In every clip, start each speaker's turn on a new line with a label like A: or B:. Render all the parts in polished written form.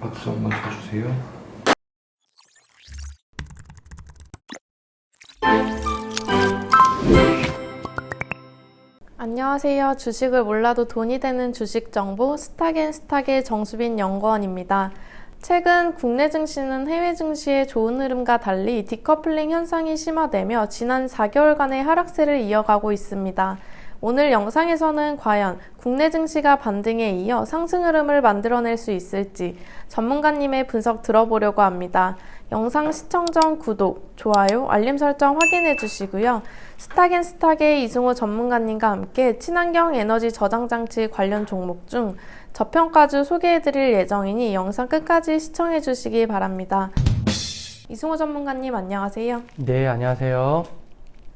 A: 박수 한번 쳐주세요.
B: 안녕하세요. 주식을 몰라도 돈이 되는 주식 정보 스탁앤스탁의 정수빈 연구원입니다. 최근 국내 증시는 해외 증시의 좋은 흐름과 달리 디커플링 현상이 심화되며 지난 4개월간의 하락세를 이어가고 있습니다. 오늘 영상에서는 과연 국내 증시가 반등에 이어 상승 흐름을 만들어낼 수 있을지 전문가님의 분석 들어보려고 합니다. 영상 시청 전 구독, 좋아요, 알림 설정 확인해 주시고요. 스탁앤스탁의 이승호 전문가님과 함께 친환경 에너지 저장 장치 관련 종목 중 저평가주 소개해 드릴 예정이니 영상 끝까지 시청해 주시기 바랍니다. 이승호 전문가님 안녕하세요.
C: 네, 안녕하세요.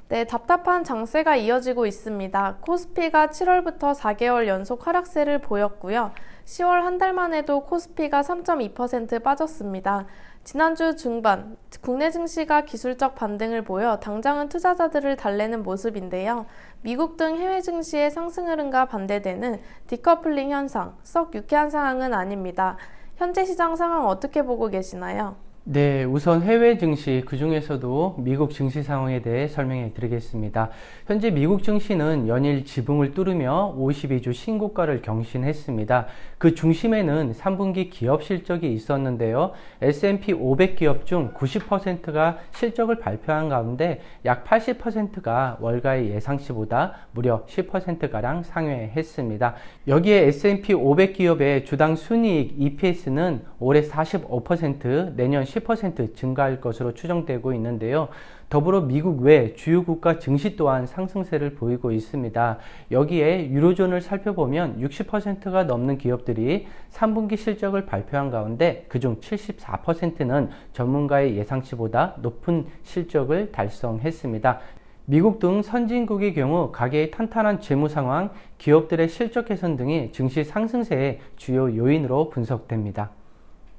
B: 네, 답답한 장세가 이어지고 있습니다. 코스피가 7월부터 4개월 연속 하락세를 보였고요. 10월 한 달 만에도 코스피가 3.2% 빠졌습니다. 지난주 중반, 국내 증시가 기술적 반등을 보여 당장은 투자자들을 달래는 모습인데요. 미국 등 해외 증시의 상승 흐름과 반대되는 디커플링 현상, 썩 유쾌한 상황은 아닙니다. 현재 시장 상황 어떻게 보고 계시나요?
C: 네, 우선 해외 증시, 그 중에서도 미국 증시 상황에 대해 설명해 드리겠습니다. 현재 미국 증시는 연일 지붕을 뚫으며 52주 신고가를 경신했습니다. 그 중심에는 3분기 기업 실적이 있었는데요. S&P 500 기업 중 90%가 실적을 발표한 가운데 약 80%가 월가의 예상치보다 무려 10%가량 상회했습니다. 여기에 S&P 500 기업의 주당 순이익 EPS는 올해 45%, 내년 10% 증가할 것으로 추정되고 있는데요. 더불어 미국 외 주요 국가 증시 또한 상승세를 보이고 있습니다. 여기에 유로존을 살펴보면 60%가 넘는 기업들이 3분기 실적을 발표한 가운데 그중 74%는 전문가의 예상치보다 높은 실적을 달성했습니다. 미국 등 선진국의 경우 가계의 탄탄한 재무 상황, 기업들의 실적 개선 등이 증시 상승세의 주요 요인으로 분석됩니다.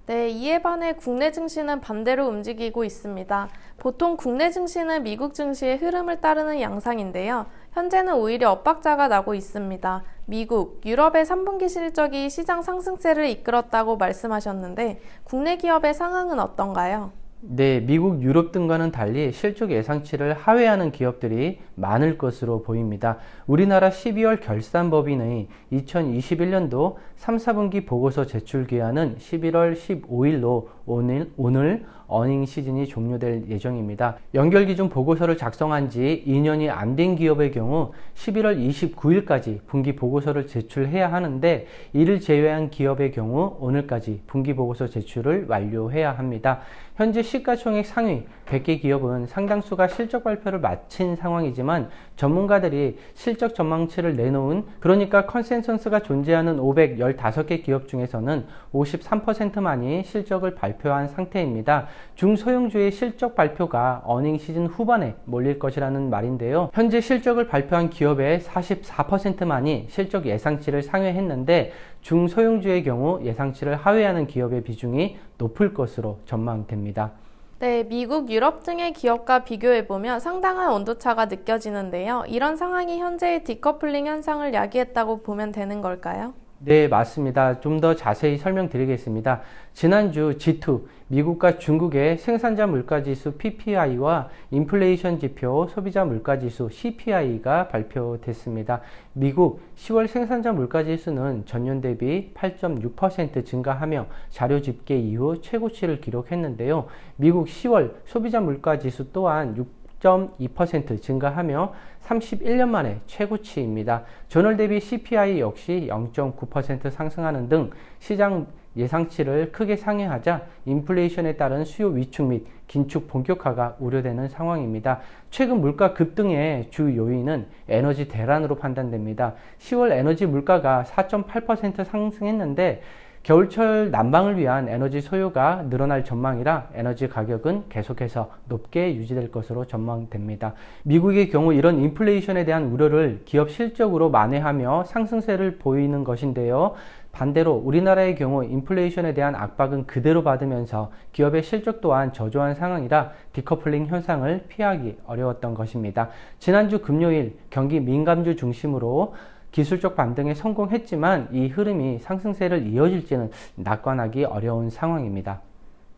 B: 네, 이에 반해 국내 증시는 반대로 움직이고 있습니다. 보통 국내 증시는 미국 증시의 흐름을 따르는 양상인데요. 현재는 오히려 엇박자가 나고 있습니다. 미국, 유럽의 3분기 실적이 시장 상승세를 이끌었다고 말씀하셨는데 국내 기업의 상황은 어떤가요?
C: 네, 미국, 유럽 등과는 달리 실적 예상치를 하회하는 기업들이 많을 것으로 보입니다. 우리나라 12월 결산법인의 2021년도 3, 4분기 보고서 제출 기한은 11월 15일로 오늘 어닝 시즌이 종료될 예정입니다. 연결기준 보고서를 작성한 지 2년이 안 된 기업의 경우 11월 29일까지 분기 보고서를 제출해야 하는데 이를 제외한 기업의 경우 오늘까지 분기 보고서 제출을 완료해야 합니다. 현재 시가총액 상위 100개 기업은 상당수가 실적 발표를 마친 상황이지만 전문가들이 실적 전망치를 내놓은, 그러니까 컨센서스가 존재하는 515개 기업 중에서는 53%만이 실적을 발표한 상태입니다. 중소형주의 실적 발표가 어닝 시즌 후반에 몰릴 것이라는 말인데요. 현재 실적을 발표한 기업의 44%만이 실적 예상치를 상회했는데 중소형주의 경우 예상치를 하회하는 기업의 비중이 높을 것으로 전망됩니다.
B: 네, 미국, 유럽 등의 기업과 비교해보면 상당한 온도차가 느껴지는데요. 이런 상황이 현재의 디커플링 현상을 야기했다고 보면 되는 걸까요?
C: 네, 맞습니다. 좀 더 자세히 설명드리겠습니다. 지난주 G2, 미국과 중국의 생산자 물가지수 PPI와 인플레이션 지표 소비자 물가지수 CPI가 발표됐습니다. 미국 10월 생산자 물가지수는 전년 대비 8.6% 증가하며 자료 집계 이후 최고치를 기록했는데요. 미국 10월 소비자 물가지수 또한 6.2% 증가하며 31년 만에 최고치입니다. 전월 대비 CPI 역시 0.9% 상승하는 등 시장 예상치를 크게 상회하자 인플레이션에 따른 수요 위축 및 긴축 본격화가 우려되는 상황입니다. 최근 물가 급등의 주 요인은 에너지 대란으로 판단됩니다. 10월 에너지 물가가 4.8% 상승했는데 겨울철 난방을 위한 에너지 소요가 늘어날 전망이라 에너지 가격은 계속해서 높게 유지될 것으로 전망됩니다. 미국의 경우 이런 인플레이션에 대한 우려를 기업 실적으로 만회하며 상승세를 보이는 것인데요. 반대로 우리나라의 경우 인플레이션에 대한 압박은 그대로 받으면서 기업의 실적 또한 저조한 상황이라 디커플링 현상을 피하기 어려웠던 것입니다. 지난주 금요일 경기 민감주 중심으로 기술적 반등에 성공했지만 이 흐름이 상승세를 이어질지는 낙관하기 어려운 상황입니다.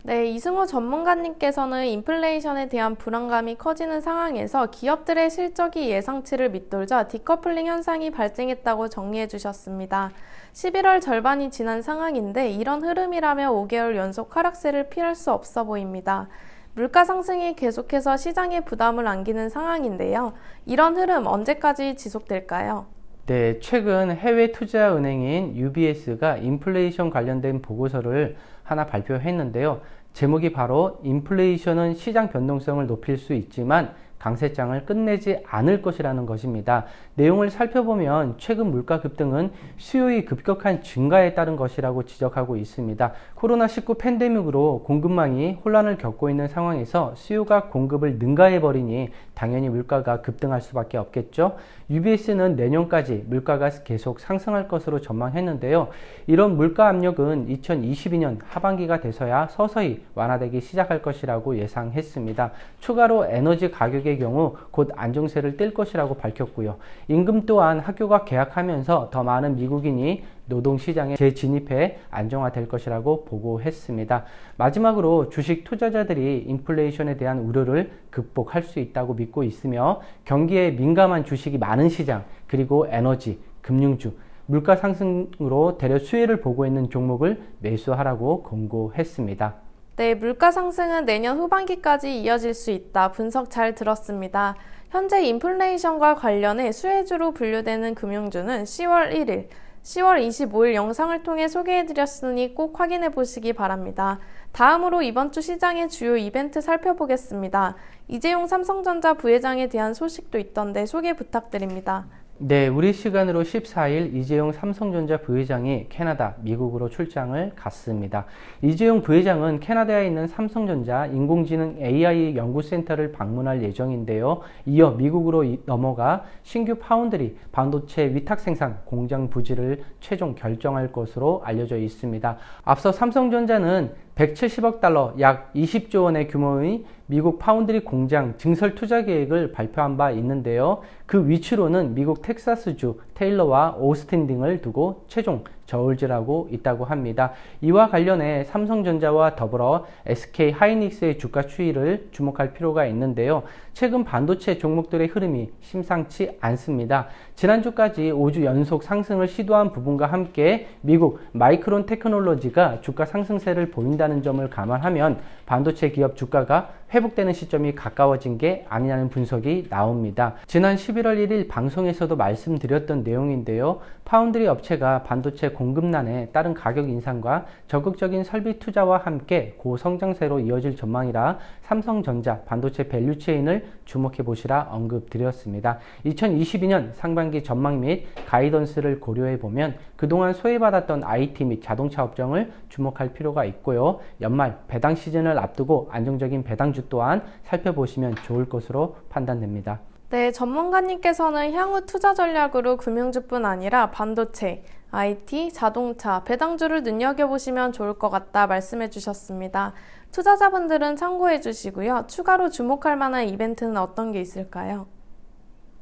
B: 네, 이승호 전문가님께서는 인플레이션에 대한 불안감이 커지는 상황에서 기업들의 실적이 예상치를 밑돌자 디커플링 현상이 발생했다고 정리해 주셨습니다. 11월 절반이 지난 상황인데 이런 흐름이라면 5개월 연속 하락세를 피할 수 없어 보입니다. 물가 상승이 계속해서 시장에 부담을 안기는 상황인데요. 이런 흐름 언제까지 지속될까요?
C: 네, 최근 해외 투자은행인 UBS가 인플레이션 관련된 보고서를 하나 발표했는데요. 제목이 바로 인플레이션은 시장 변동성을 높일 수 있지만 강세장을 끝내지 않을 것이라는 것입니다. 내용을 살펴보면 최근 물가 급등은 수요의 급격한 증가에 따른 것이라고 지적하고 있습니다. 코로나19 팬데믹으로 공급망이 혼란을 겪고 있는 상황에서 수요가 공급을 능가해버리니 당연히 물가가 급등할 수밖에 없겠죠. UBS는 내년까지 물가가 계속 상승할 것으로 전망했는데요. 이런 물가 압력은 2022년 하반기가 돼서야 서서히 완화되기 시작할 것이라고 예상했습니다. 추가로 에너지 가격의 경우 곧 안정세를 띨 것이라고 밝혔고요. 임금 또한 학교가 개학하면서 더 많은 미국인이 노동시장에 재진입해 안정화될 것이라고 보고했습니다. 마지막으로 주식 투자자들이 인플레이션에 대한 우려를 극복할 수 있다고 믿고 있으며 경기에 민감한 주식이 많은 시장, 그리고 에너지, 금융주, 물가 상승으로 대려 수혜를 보고 있는 종목을 매수하라고 권고했습니다.
B: 네, 물가 상승은 내년 후반기까지 이어질 수 있다. 분석 잘 들었습니다. 현재 인플레이션과 관련해 수혜주로 분류되는 금융주는 10월 1일, 10월 25일 영상을 통해 소개해드렸으니 꼭 확인해 보시기 바랍니다. 다음으로 이번 주 시장의 주요 이벤트 살펴보겠습니다. 이재용 삼성전자 부회장에 대한 소식도 있던데 소개 부탁드립니다.
C: 네, 우리 시간으로 14일 이재용 삼성전자 부회장이 캐나다, 미국으로 출장을 갔습니다. 이재용 부회장은 캐나다에 있는 삼성전자 인공지능 AI 연구센터를 방문할 예정인데요. 이어 미국으로 넘어가 신규 파운드리 반도체 위탁 생산 공장 부지를 최종 결정할 것으로 알려져 있습니다. 앞서 삼성전자는 170억 달러, 약 20조 원의 규모의 미국 파운드리 공장 증설 투자 계획을 발표한 바 있는데요. 그 위치로는 미국 텍사스주 테일러와 오스틴 등을 두고 최종 저울질하고 있다고 합니다. 이와 관련해 삼성전자와 더불어 SK 하이닉스의 주가 추이를 주목할 필요가 있는데요. 최근 반도체 종목들의 흐름이 심상치 않습니다. 지난주까지 5주 연속 상승을 시도한 부분과 함께 미국 마이크론 테크놀로지가 주가 상승세를 보인다는 점을 감안하면 반도체 기업 주가가 회복되는 시점이 가까워진 게 아니냐는 분석이 나옵니다. 지난 11월 1일 방송에서도 말씀드렸던 내용인데요. 파운드리 업체가 반도체 공급난에 따른 가격 인상과 적극적인 설비 투자와 함께 고성장세로 이어질 전망이라 삼성전자 반도체 밸류체인을 주목해 보시라 언급드렸습니다. 2022년 상반기 전망 및 가이던스를 고려해 보면 그동안 소외받았던 IT 및 자동차 업종을 주목할 필요가 있고요. 연말 배당 시즌을 앞두고 안정적인 배당주 또한 살펴보시면 좋을 것으로 판단됩니다.
B: 네, 전문가님께서는 향후 투자 전략으로 금융주뿐 아니라 반도체, IT, 자동차, 배당주를 눈여겨보시면 좋을 것 같다 말씀해 주셨습니다. 투자자분들은 참고해 주시고요. 추가로 주목할 만한 이벤트는 어떤 게 있을까요?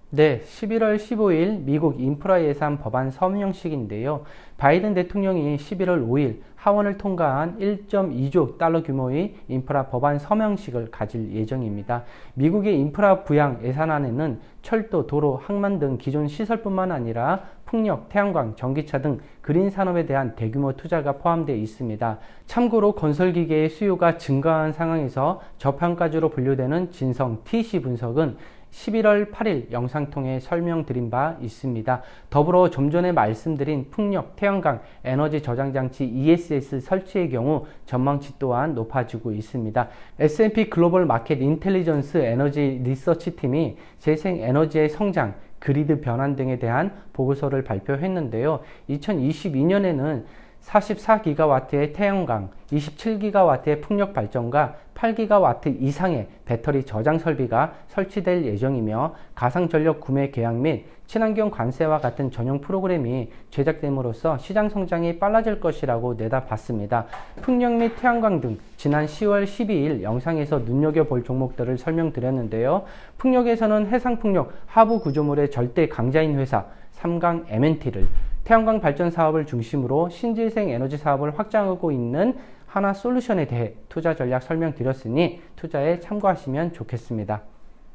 C: 네, 11월 15일 미국 인프라 예산 법안 서명식인데요. 바이든 대통령이 11월 5일 하원을 통과한 1.2조 달러 규모의 인프라 법안 서명식을 가질 예정입니다. 미국의 인프라 부양 예산안에는 철도, 도로, 항만 등 기존 시설뿐만 아니라 풍력, 태양광, 전기차 등 그린 산업에 대한 대규모 투자가 포함되어 있습니다. 참고로 건설기계의 수요가 증가한 상황에서 저평가주로 분류되는 진성 TC 분석은 11월 8일 영상 통해 설명드린 바 있습니다. 더불어 좀 전에 말씀드린 풍력, 태양광, 에너지 저장장치 ESS 설치의 경우 전망치 또한 높아지고 있습니다. S&P 글로벌 마켓 인텔리전스 에너지 리서치 팀이 재생에너지의 성장, 그리드 변환 등에 대한 보고서를 발표했는데요. 2022년에는 44기가와트의 태양광, 27기가와트의 풍력 발전과 8기가와트 이상의 배터리 저장 설비가 설치될 예정이며 가상전력 구매 계약 및 친환경 관세와 같은 전용 프로그램이 제작됨으로써 시장 성장이 빨라질 것이라고 내다봤습니다. 풍력 및 태양광 등 지난 10월 12일 영상에서 눈여겨볼 종목들을 설명드렸는데요. 풍력에서는 해상풍력 하부 구조물의 절대 강자인 회사 삼강 M&T를 태양광 발전 사업을 중심으로 신재생 에너지 사업을 확장하고 있는 하나솔루션에 대해 투자 전략 설명드렸으니 투자에 참고하시면 좋겠습니다.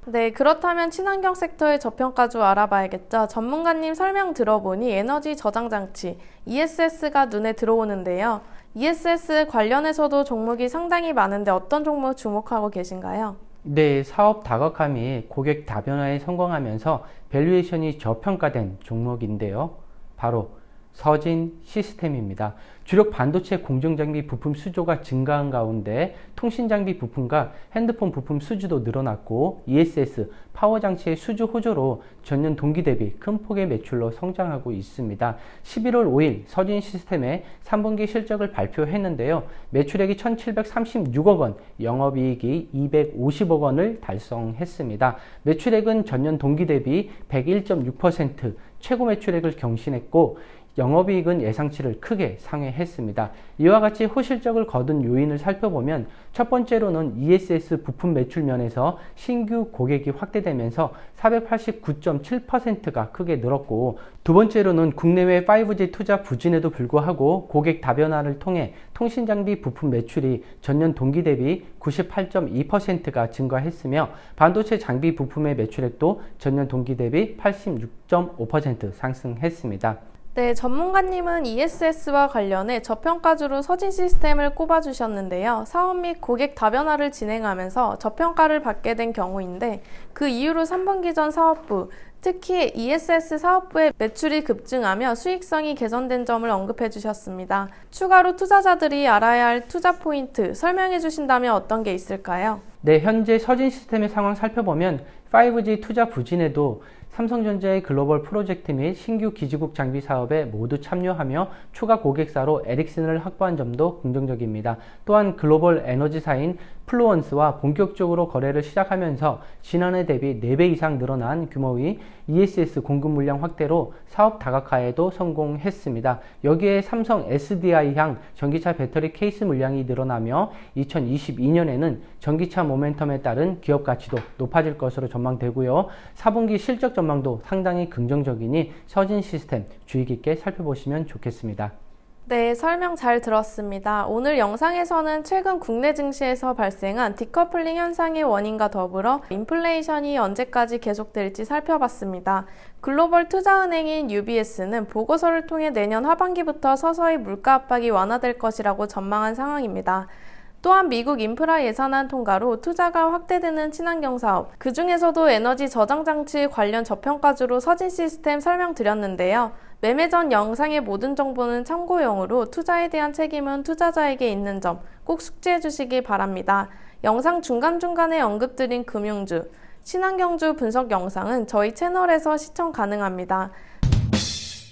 B: 네, 그렇다면 친환경 섹터의 저평가주 알아봐야겠죠. 전문가님 설명 들어보니 에너지 저장 장치 ESS가 눈에 들어오는데요. ESS 관련해서도 종목이 상당히 많은데 어떤 종목 주목하고 계신가요?
C: 네, 사업 다각화 및 고객 다변화에 성공하면서 밸류에이션이 저평가된 종목인데요. 바로 서진 시스템입니다. 주력 반도체 공정장비 부품 수요가 증가한 가운데 통신장비 부품과 핸드폰 부품 수주도 늘어났고 ESS 파워장치의 수주 호조로 전년 동기 대비 큰 폭의 매출로 성장하고 있습니다. 11월 5일 서진 시스템의 3분기 실적을 발표했는데요. 매출액이 1,736억 원, 영업이익이 250억 원을 달성했습니다. 매출액은 전년 동기 대비 101.6% 최고 매출액을 경신했고 영업이익은 예상치를 크게 상회했습니다. 이와 같이 호실적을 거둔 요인을 살펴보면 첫 번째로는 ESS 부품 매출 면에서 신규 고객이 확대되면서 489.7%가 크게 늘었고 두 번째로는 국내외 5G 투자 부진에도 불구하고 고객 다변화를 통해 통신장비 부품 매출이 전년 동기 대비 98.2%가 증가했으며 반도체 장비 부품의 매출액도 전년 동기 대비 86.5% 상승했습니다.
B: 네, 전문가님은 ESS와 관련해 저평가주로 서진 시스템을 꼽아주셨는데요. 사업 및 고객 다변화를 진행하면서 저평가를 받게 된 경우인데 그 이후로 3분기 전 사업부, 특히 ESS 사업부의 매출이 급증하며 수익성이 개선된 점을 언급해 주셨습니다. 추가로 투자자들이 알아야 할 투자 포인트 설명해 주신다면 어떤 게 있을까요?
C: 네, 현재 서진 시스템의 상황 살펴보면 5G 투자 부진에도 삼성전자의 글로벌 프로젝트 및 신규 기지국 장비 사업에 모두 참여하며 추가 고객사로 에릭슨을 확보한 점도 긍정적입니다. 또한 글로벌 에너지사인 플루언스와 본격적으로 거래를 시작하면서 지난해 대비 4배 이상 늘어난 규모의 ESS 공급 물량 확대로 사업 다각화에도 성공했습니다. 여기에 삼성 SDI향 전기차 배터리 케이스 물량이 늘어나며 2022년에는 전기차 모멘텀에 따른 기업 가치도 높아질 것으로 전망되고요. 4분기 실적 전망도 상당히 긍정적이니 서진 시스템 주의 깊게 살펴보시면 좋겠습니다.
B: 네, 설명 잘 들었습니다. 오늘 영상에서는 최근 국내 증시에서 발생한 디커플링 현상의 원인과 더불어 인플레이션이 언제까지 계속될지 살펴봤습니다. 글로벌 투자은행인 UBS는 보고서를 통해 내년 하반기부터 서서히 물가 압박이 완화될 것이라고 전망한 상황입니다. 또한 미국 인프라 예산안 통과로 투자가 확대되는 친환경 사업, 그 중에서도 에너지 저장 장치 관련 저평가주로 서진 시스템 설명드렸는데요. 매매 전 영상의 모든 정보는 참고용으로 투자에 대한 책임은 투자자에게 있는 점 꼭 숙지해 주시기 바랍니다. 영상 중간중간에 언급드린 금융주, 친환경주 분석 영상은 저희 채널에서 시청 가능합니다.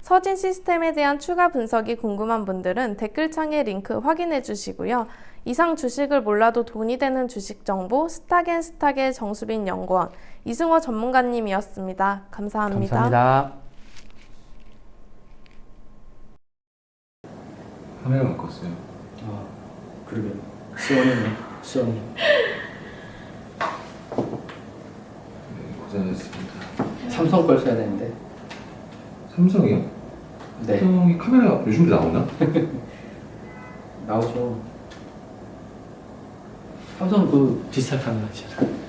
B: 서진 시스템에 대한 추가 분석이 궁금한 분들은 댓글창에 링크 확인해 주시고요. 이상 주식을 몰라도 돈이 되는 주식 정보 스탁앤스탁의 정수빈 연구원 이승호 전문가님이었습니다. 감사합니다.
C: 감사합니다.
A: 카메라 바꿨어요.
C: 그러게. 시원이네. 시원해.
A: 네, 고생하셨습니다.
C: 삼성 걸 써야 되는데.
A: 삼성이요?
C: 네.
A: 삼성이 카메라 요즘도 나오나?
C: 나오죠. 삼성 그 디지털 카메라 있잖아.